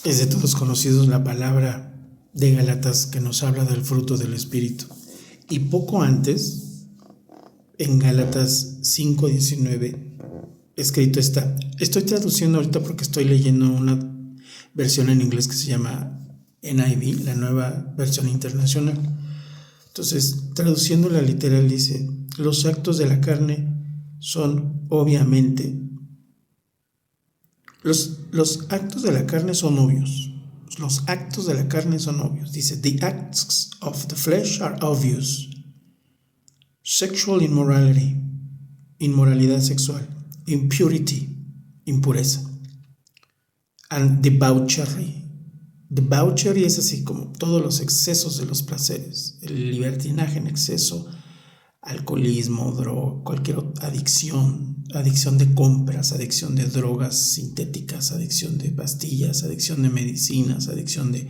Es de todos conocidos la palabra de Gálatas que nos habla del fruto del Espíritu. Y poco antes, en Gálatas 5:19, escrito está. Estoy traduciendo ahorita porque estoy leyendo una versión en inglés que se llama NIV, la nueva versión internacional. Entonces, traduciéndola literal dice, los actos de la carne son obviamente... Los actos de la carne son obvios. Los actos de la carne son obvios. Dice, the acts of the flesh are obvious. Sexual immorality, inmoralidad sexual. Impurity, impureza. And debauchery. Debauchery es así como todos los excesos de los placeres. El libertinaje en exceso, alcoholismo, droga, cualquier adicción de compras, adicción de drogas sintéticas, adicción de pastillas, adicción de medicinas, adicción de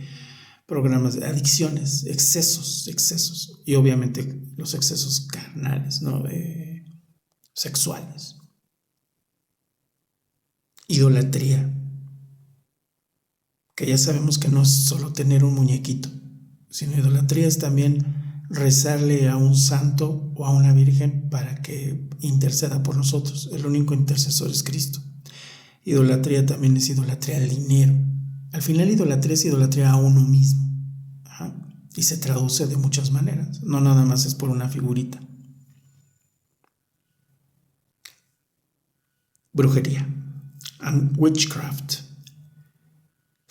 programas de adicciones, excesos, y obviamente los excesos carnales, ¿no? Sexuales. Idolatría, que ya sabemos que no es solo tener un muñequito, sino idolatría es también rezarle a un santo o a una virgen para que interceda por nosotros. El único intercesor es Cristo. Idolatría también es idolatría al dinero. Al final idolatría es idolatría a uno mismo. Ajá. Y se traduce de muchas maneras. No nada más es por una figurita. Brujería. And witchcraft.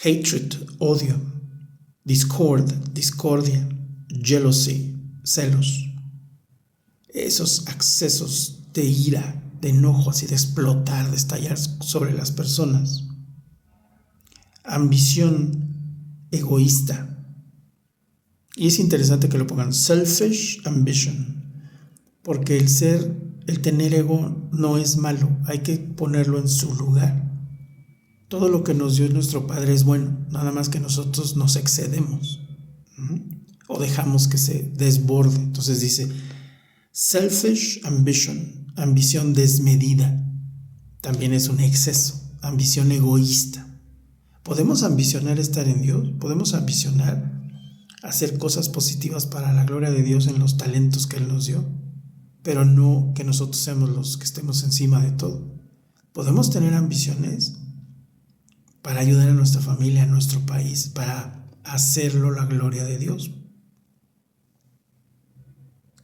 Hatred, odio. Discordia. Jealousy, celos, esos accesos de ira, de enojo, así de explotar, de estallar sobre las personas. Ambición egoísta. Y es interesante que lo pongan selfish ambition, porque el tener ego no es malo, hay que ponerlo en su lugar. Todo lo que nos dio nuestro Padre es bueno, nada más que nosotros nos excedemos. O dejamos que se desborde. Entonces dice selfish ambition, ambición desmedida, también es un exceso, ambición egoísta. Podemos ambicionar estar en Dios, podemos ambicionar hacer cosas positivas para la gloria de Dios en los talentos que Él nos dio, pero no que nosotros seamos los que estemos encima de todo. Podemos tener ambiciones para ayudar a nuestra familia, a nuestro país, para hacerlo la gloria de Dios.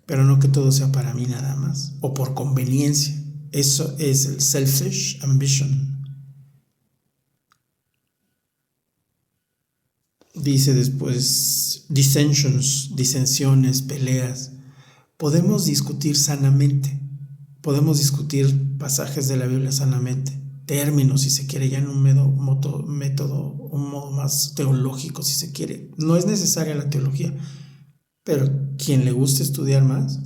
Pero no que todo sea para mí nada más, o por conveniencia. Eso es el selfish ambition. Dice después, disensiones, peleas. Podemos discutir sanamente, podemos discutir pasajes de la Biblia sanamente, términos si se quiere, ya en un método, un modo más teológico si se quiere. No es necesaria la teología, pero quien le guste estudiar más,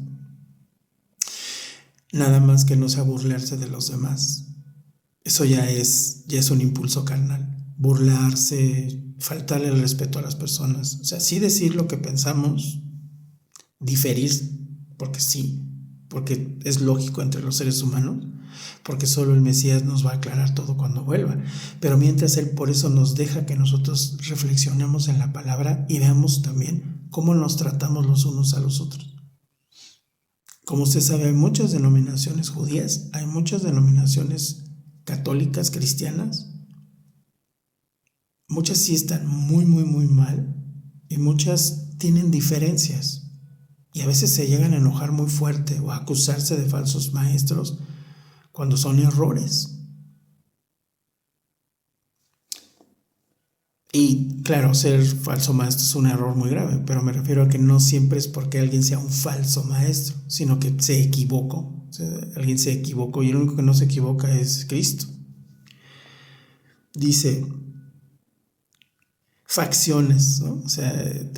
nada más que no sea burlarse de los demás. Eso ya es un impulso carnal. Burlarse, faltarle el respeto a las personas. O sea, sí decir lo que pensamos, diferir, porque es lógico entre los seres humanos, porque solo el Mesías nos va a aclarar todo cuando vuelva. Pero mientras Él por eso nos deja que nosotros reflexionemos en la palabra y veamos también cómo nos tratamos los unos a los otros. Como usted sabe, hay muchas denominaciones judías, hay muchas denominaciones católicas, cristianas. Muchas sí están muy, muy, muy mal y muchas tienen diferencias. Y a veces se llegan a enojar muy fuerte o a acusarse de falsos maestros cuando son errores. Y claro, ser falso maestro es un error muy grave, pero me refiero a que no siempre es porque alguien sea un falso maestro, sino que se equivocó. O sea, alguien se equivocó y el único que no se equivoca es Cristo. Dice, facciones, ¿no? O sea,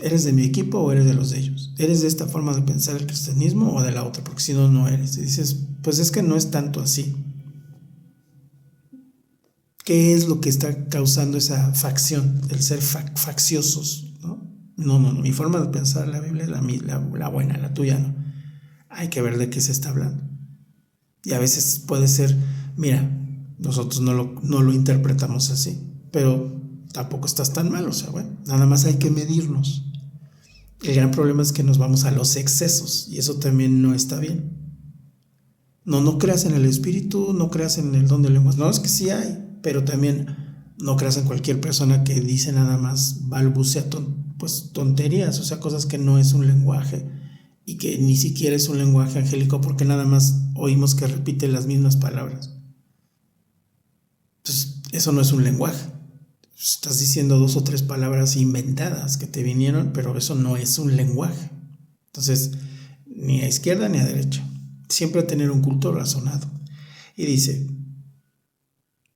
¿eres de mi equipo o eres de los de ellos? ¿Eres de esta forma de pensar el cristianismo o de la otra? Porque si no, no eres. Y dices, pues es que no es tanto así. ¿Qué es lo que está causando esa facción, el ser facciosos? No, mi forma de pensar la Biblia es la buena, la tuya no. Hay que ver de qué se está hablando. Y a veces puede ser, mira, nosotros no lo interpretamos así, pero tampoco estás tan mal, o sea, bueno, nada más hay que medirnos. El gran problema es que nos vamos a los excesos y eso también no está bien. No creas en el espíritu, no creas en el don de lenguas. No, es que sí hay, pero también no creas en cualquier persona que dice nada más balbucea pues tonterías, o sea, cosas que no es un lenguaje y que ni siquiera es un lenguaje angélico porque nada más oímos que repite las mismas palabras. Entonces, eso no es un lenguaje. Estás diciendo 2 o 3 palabras inventadas que te vinieron, pero eso no es un lenguaje. Entonces, ni a izquierda ni a derecha. Siempre tener un culto razonado. Y dice,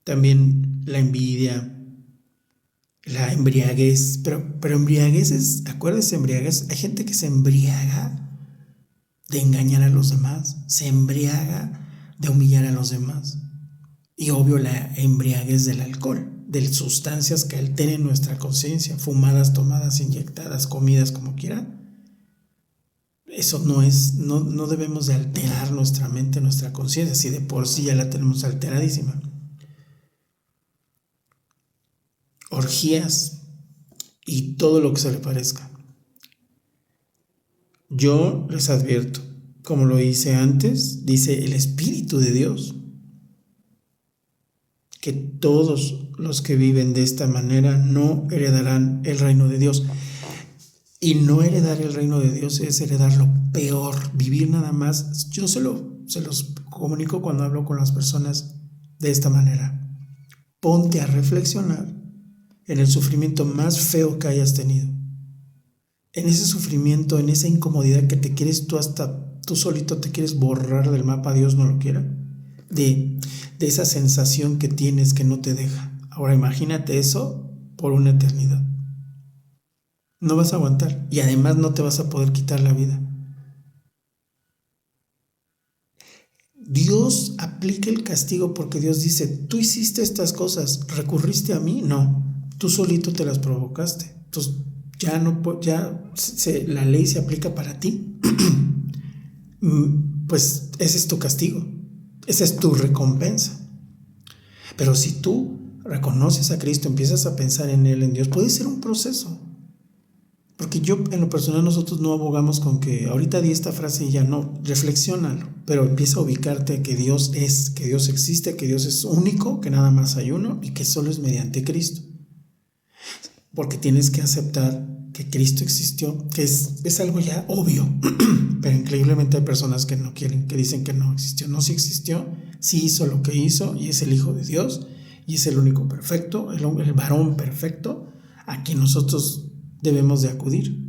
también la envidia, la embriaguez, pero embriaguez es, acuérdese, embriaguez, hay gente que se embriaga de engañar a los demás, se embriaga de humillar a los demás. Y obvio la embriaguez del alcohol, de sustancias que alteren nuestra conciencia, fumadas, tomadas, inyectadas, comidas, como quiera. Eso no debemos de alterar nuestra mente, nuestra conciencia, si de por sí ya la tenemos alteradísima. Orgías y todo lo que se le parezca. Yo les advierto, como lo hice antes, dice el Espíritu de Dios, que todos los que viven de esta manera no heredarán el reino de Dios. Y no heredar el reino de Dios es heredar lo peor, vivir nada más. Yo se los comunico cuando hablo con las personas de esta manera. Ponte a reflexionar en el sufrimiento más feo que hayas tenido. En ese sufrimiento, en esa incomodidad que te quieres tú solito te quieres borrar del mapa, Dios no lo quiera. De esa sensación que tienes que no te deja. Ahora imagínate eso por una eternidad. No vas a aguantar y además no te vas a poder quitar la vida. Dios aplica el castigo porque Dios dice, tú hiciste estas cosas, ¿recurriste a mí? No, tú solito te las provocaste. Entonces la ley se aplica para ti. Pues ese es tu castigo, esa es tu recompensa. Pero si tú reconoces a Cristo, empiezas a pensar en Él, en Dios, puede ser un proceso. Porque yo, en lo personal, nosotros no abogamos con que ahorita di esta frase y ya no, reflexiónalo, pero empieza a ubicarte que Dios existe, que Dios es único, que nada más hay uno y que solo es mediante Cristo. Porque tienes que aceptar que Cristo existió, que es algo ya obvio, pero increíblemente hay personas que no quieren, que dicen que no existió. No, sí existió, sí hizo lo que hizo y es el Hijo de Dios y es el único perfecto, el varón perfecto a quien nosotros debemos de acudir.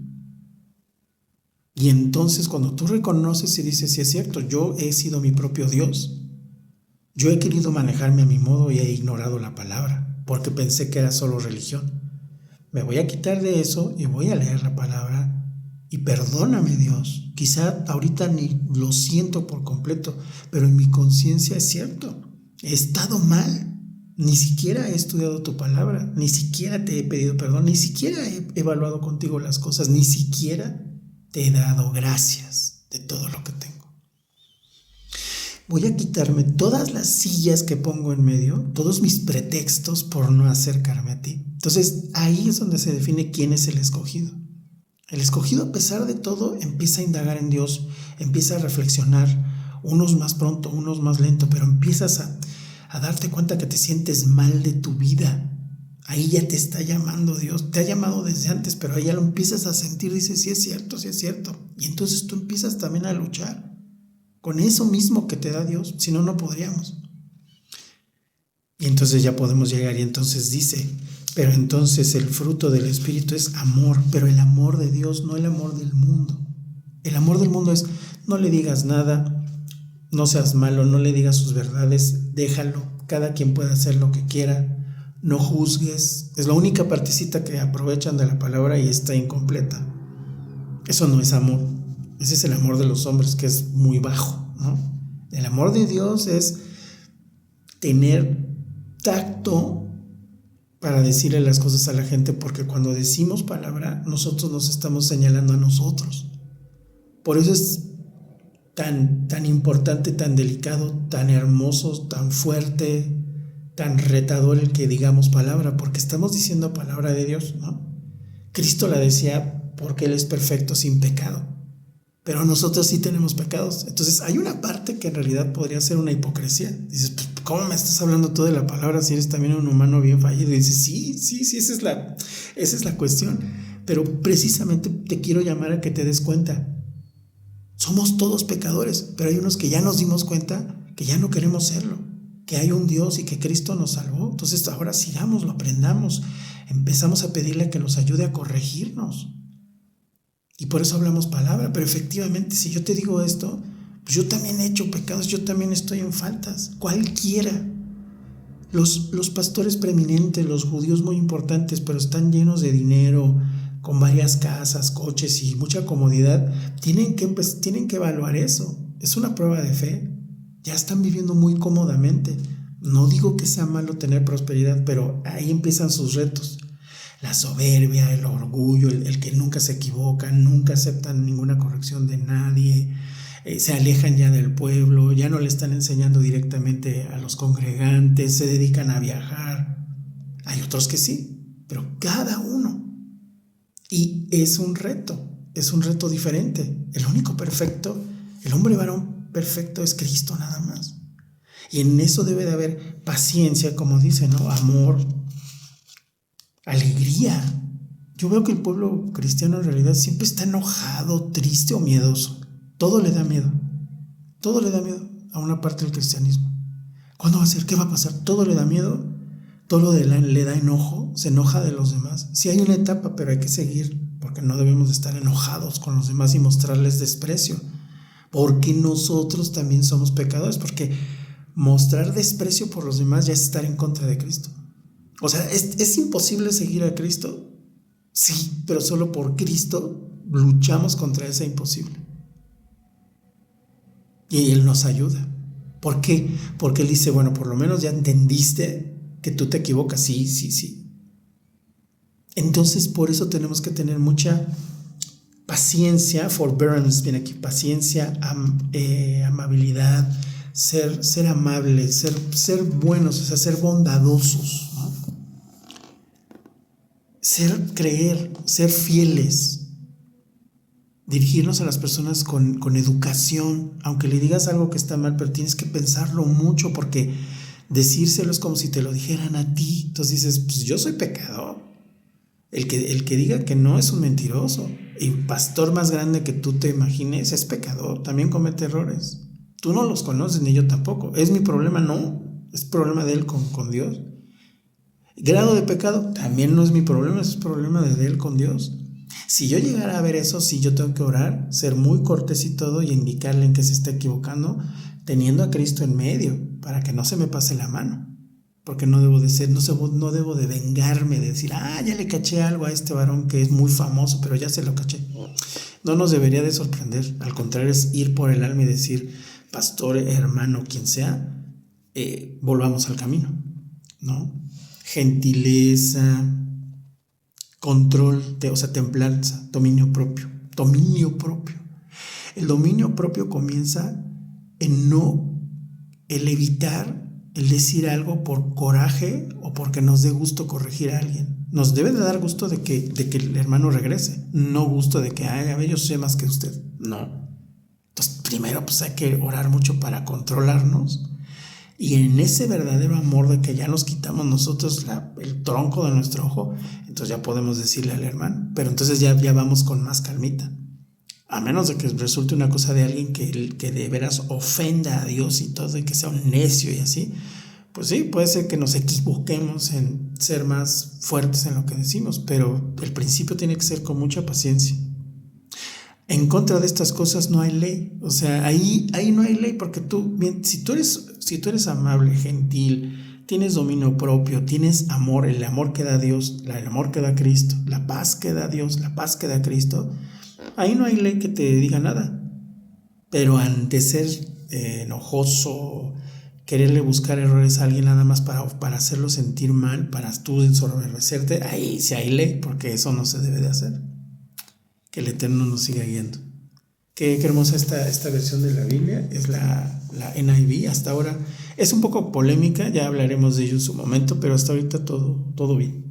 Y entonces cuando tú reconoces y dices, sí es cierto, yo he sido mi propio Dios, yo he querido manejarme a mi modo y he ignorado la palabra porque pensé que era solo religión. Me voy a quitar de eso y voy a leer la palabra y perdóname, Dios, quizá ahorita ni lo siento por completo, pero en mi conciencia es cierto, he estado mal. Ni siquiera he estudiado tu palabra, ni siquiera te he pedido perdón, ni siquiera he evaluado contigo las cosas, ni siquiera te he dado gracias de todo lo que tengo. Voy a quitarme todas las sillas que pongo en medio, todos mis pretextos por no acercarme a ti. Entonces ahí es donde se define quién es el escogido. El escogido, a pesar de todo, empieza a indagar en Dios, empieza a reflexionar, unos más pronto, unos más lento, pero empiezas a darte cuenta que te sientes mal de tu vida. Ahí ya te está llamando Dios, te ha llamado desde antes, pero ahí ya lo empiezas a sentir, dices, sí es cierto, y entonces tú empiezas también a luchar con eso mismo que te da Dios, si no, no podríamos. Y entonces ya podemos llegar y entonces dice, pero entonces el fruto del Espíritu es amor, pero el amor de Dios, no el amor del mundo. El amor del mundo es, no le digas nada, no seas malo, no le digas sus verdades, déjalo, cada quien puede hacer lo que quiera, no juzgues. Es la única partecita que aprovechan de la palabra y está incompleta. Eso no es amor, ese es el amor de los hombres, que es muy bajo, ¿no? El amor de Dios es tener tacto para decirle las cosas a la gente, porque cuando decimos palabra, nosotros nos estamos señalando a nosotros. Por eso es tan importante, tan delicado, tan hermoso, tan fuerte, tan retador el que digamos palabra, porque estamos diciendo palabra de Dios, ¿no? Cristo la decía porque Él es perfecto, sin pecado. Pero nosotros sí tenemos pecados. Entonces hay una parte que en realidad podría ser una hipocresía. Dices, pues, ¿cómo me estás hablando tú de la palabra si eres también un humano bien fallido? Y dices, sí, esa es la cuestión. Pero precisamente te quiero llamar a que te des cuenta. Somos todos pecadores, pero hay unos que ya nos dimos cuenta que ya no queremos serlo, que hay un Dios y que Cristo nos salvó. Entonces ahora sigámoslo, aprendamos, empezamos a pedirle que nos ayude a corregirnos. Y por eso hablamos palabra, pero efectivamente si yo te digo esto, pues yo también he hecho pecados, yo también estoy en faltas, cualquiera. Los pastores preeminentes, los judíos muy importantes, pero están llenos de dinero, con varias casas, coches y mucha comodidad, tienen que evaluar eso. Es una prueba de fe. Ya están viviendo muy cómodamente. No digo que sea malo tener prosperidad, pero ahí empiezan sus retos. La soberbia, el orgullo, el que nunca se equivocan, nunca aceptan ninguna corrección de nadie, se alejan ya del pueblo, ya no le están enseñando directamente a los congregantes, se dedican a viajar. Hay otros que sí, pero cada uno. Y es un reto diferente. El único perfecto, el hombre varón perfecto es Cristo nada más. Y en eso debe de haber paciencia, como dice, ¿no? Amor, alegría. Yo veo que el pueblo cristiano en realidad siempre está enojado, triste o miedoso. Todo le da miedo. Todo le da miedo a una parte del cristianismo. ¿Cuándo va a ser? ¿Qué va a pasar? Todo le da miedo. Todo le da enojo, se enoja de los demás. Sí hay una etapa, pero hay que seguir, porque no debemos de estar enojados con los demás y mostrarles desprecio, porque nosotros también somos pecadores, porque mostrar desprecio por los demás ya es estar en contra de Cristo. O sea, ¿es imposible seguir a Cristo? Sí, pero solo por Cristo luchamos contra ese imposible. Y Él nos ayuda. ¿Por qué? Porque Él dice, bueno, por lo menos ya entendiste que tú te equivocas, sí. Entonces, por eso tenemos que tener mucha paciencia, forbearance, viene aquí, paciencia, amabilidad, ser amables, ser buenos, o sea, ser bondadosos, ¿no? Creer, ser fieles, dirigirnos a las personas con educación, aunque le digas algo que está mal, pero tienes que pensarlo mucho, porque decírselo es como si te lo dijeran a ti. Entonces dices, pues yo soy pecador. El que diga que no es un mentiroso. El pastor más grande que tú te imagines es pecador, también comete errores. Tú no los conoces, ni yo tampoco. ¿Es mi problema? No, es problema de él con Dios. Grado de pecado, también no es mi problema, es problema de él con Dios. Si yo llegara a ver eso, sí, yo tengo que orar, ser muy cortés y todo, y indicarle en que se está equivocando, teniendo a Cristo en medio, para que no se me pase la mano. Porque no debo de vengarme, de decir, ya le caché algo a este varón que es muy famoso, pero ya se lo caché. No nos debería de sorprender, al contrario, es ir por el alma y decir, pastor, hermano, quien sea, volvamos al camino, ¿no? Gentileza, control, templanza, dominio propio. El dominio propio comienza en el evitar el decir algo por coraje o porque nos dé gusto corregir a alguien. Nos debe de dar gusto de que el hermano regrese, no gusto de que, a ver, yo sé más que usted. No. Entonces, primero pues hay que orar mucho para controlarnos, y en ese verdadero amor de que ya nos quitamos nosotros el tronco de nuestro ojo, entonces ya podemos decirle al hermano, pero entonces ya vamos con más calmita. A menos de que resulte una cosa de alguien que de veras ofenda a Dios y todo, y que sea un necio y así, pues sí, puede ser que nos equivoquemos en ser más fuertes en lo que decimos, pero el principio tiene que ser con mucha paciencia. En contra de estas cosas no hay ley, o sea, ahí no hay ley, porque si tú eres amable, gentil, tienes dominio propio, tienes amor, el amor que da Dios, el amor que da Cristo, la paz que da Dios, la paz que da Cristo, ahí no hay ley que te diga nada. Pero ante ser enojoso, quererle buscar errores a alguien nada más para hacerlo sentir mal, para tú ensoberbecerte, ahí sí hay ley, porque eso no se debe de hacer. Que el Eterno nos siga guiando. Qué hermosa esta versión de la Biblia, es la la NIV hasta ahora. Es un poco polémica, ya hablaremos de ello en su momento, pero hasta ahorita todo bien.